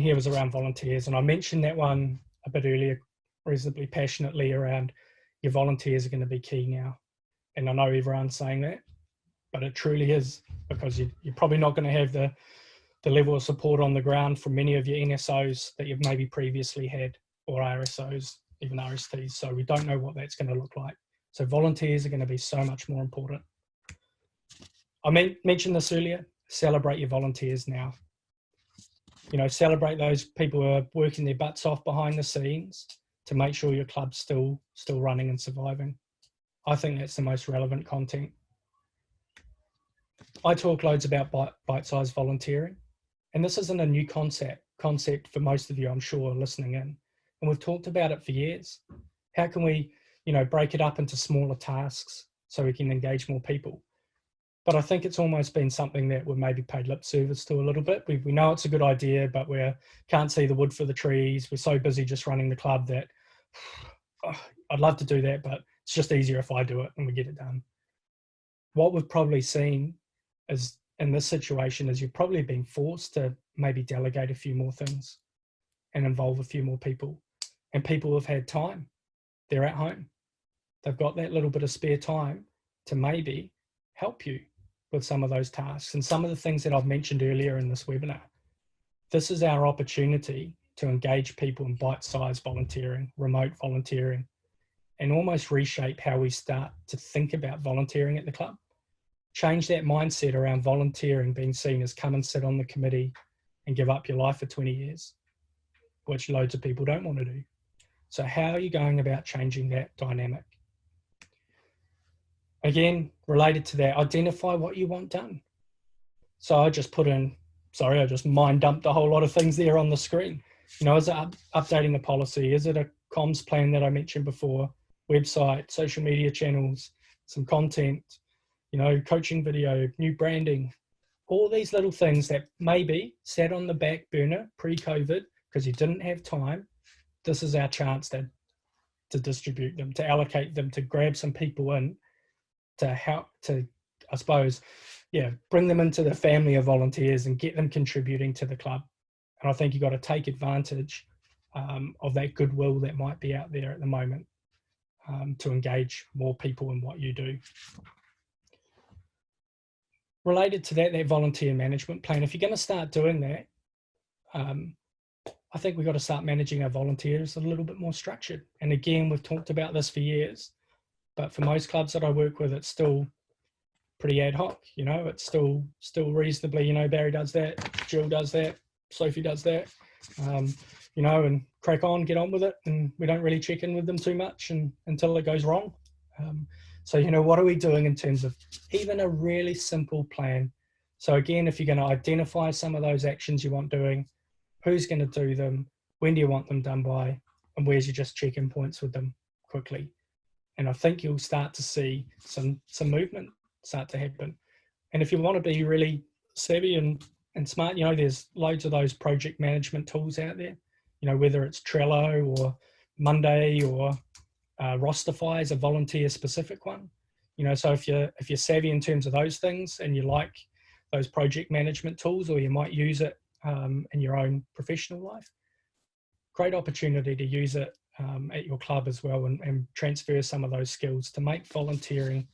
here was around volunteers, and I mentioned that one a bit earlier, reasonably passionately, around your volunteers are going to be key now. And I know everyone's saying that, but it truly is, because you're probably not going to have the level of support on the ground from many of your NSOs that you've maybe previously had, or RSOs, even RSTs. So we don't know what that's going to look like. So volunteers are going to be so much more important. I mentioned this earlier, celebrate your volunteers now. You know, celebrate those people who are working their butts off behind the scenes to make sure your club's still running and surviving. I think that's the most relevant content. I talk loads about bite-sized volunteering, and this isn't a new concept for most of you, I'm sure, listening in. And we've talked about it for years. How can we, you know, break it up into smaller tasks so we can engage more people? But I think it's almost been something that we've maybe paid lip service to a little bit. We know it's a good idea, but we can't see the wood for the trees. We're so busy just running the club that I'd love to do that, but it's just easier if I do it and we get it done. What we've probably seen is, in this situation, is you've probably been forced to maybe delegate a few more things and involve a few more people. And people have had time. They're at home. They've got that little bit of spare time to maybe help you with some of those tasks and some of the things that I've mentioned earlier in this webinar. This is our opportunity to engage people in bite-sized volunteering, remote volunteering, and almost reshape how we start to think about volunteering at the club. Change that mindset around volunteering being seen as come and sit on the committee and give up your life for 20 years, which loads of people don't want to do. So how are you going about changing that dynamic? Again, related to that, identify what you want done. So I just put in, sorry, I just mind dumped a whole lot of things there on the screen. You know, is it updating the policy? Is it a comms plan that I mentioned before? Website, social media channels, some content, you know, coaching video, new branding, all these little things that maybe sat on the back burner pre-COVID because you didn't have time. This is our chance to distribute them, to allocate them, to grab some people in, to help, to, I suppose, yeah, bring them into the family of volunteers and get them contributing to the club. And I think you've got to take advantage of that goodwill that might be out there at the moment to engage more people in what you do. Related to that volunteer management plan, if you're going to start doing that, I think we've got to start managing our volunteers a little bit more structured. And again, we've talked about this for years, but for most clubs that I work with, it's still pretty ad hoc. You know, it's still reasonably, you know, Barry does that, Jill does that, Sophie does that, you know, and crack on, get on with it. And we don't really check in with them too much until it goes wrong. So, you know, what are we doing in terms of even a really simple plan? So again, if you're going to identify some of those actions you want doing, who's going to do them, when do you want them done by, and where's your just check-in points with them quickly? And I think you'll start to see some movement start to happen. And if you want to be really savvy and smart, you know, there's loads of those project management tools out there, you know, whether it's Trello or Monday or Rosterify is a volunteer specific one. You know, so if you're savvy in terms of those things and you like those project management tools, or you might use it in your own professional life, great opportunity to use it at your club as well, and transfer some of those skills to make volunteering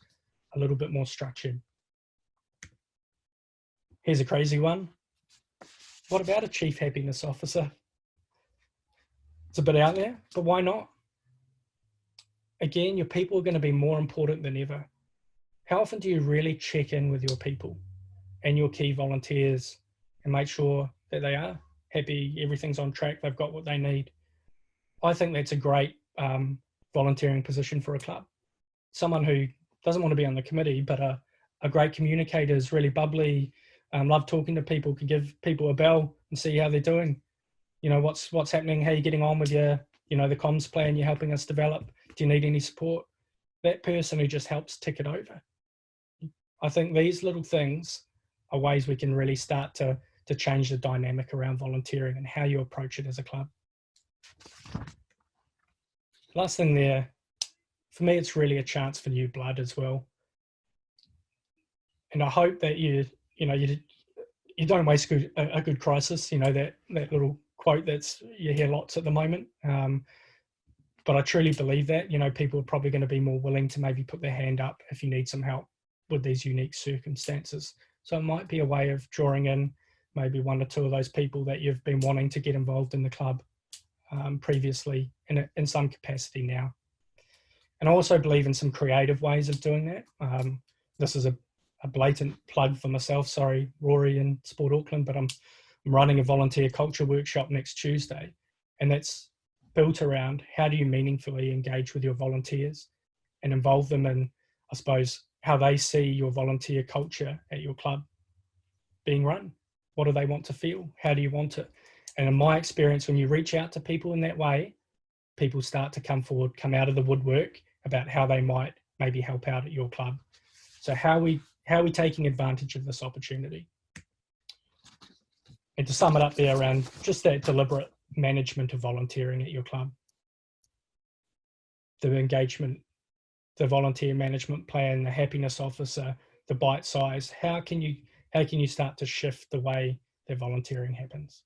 a little bit more structured. Here's a crazy one. What about a chief happiness officer? It's a bit out there, but why not? Again, your people are going to be more important than ever. How often do you really check in with your people and your key volunteers and make sure that they are happy, everything's on track, they've got what they need? I think that's a great volunteering position for a club. Someone who doesn't want to be on the committee, but a great communicator, is really bubbly, love talking to people, can give people a bell and see how they're doing. You know, what's happening, how you're getting on with your, you know, the comms plan you're helping us develop. Do you need any support? That person who just helps tick it over. I think these little things are ways we can really start to change the dynamic around volunteering and how you approach it as a club. Last thing there, for me, it's really a chance for new blood as well. And I hope that you don't waste a good crisis, you know, that little quote that's you hear lots at the moment. But I truly believe that, you know, people are probably going to be more willing to maybe put their hand up if you need some help with these unique circumstances. So it might be a way of drawing in maybe one or two of those people that you've been wanting to get involved in the club previously in some capacity now. And I also believe in some creative ways of doing that. This is a blatant plug for myself. Sorry, Rory and Sport Auckland, but I'm running a volunteer culture workshop next Tuesday. And that's built around how do you meaningfully engage with your volunteers and involve them in, I suppose, how they see your volunteer culture at your club being run. What do they want to feel? How do you want it? And in my experience, when you reach out to people in that way, people start to come forward, come out of the woodwork about how they might maybe help out at your club. So how are we taking advantage of this opportunity? And to sum it up there around just that deliberate management of volunteering at your club, the engagement, the volunteer management plan, the happiness officer, the bite size, how can you start to shift the way that volunteering happens?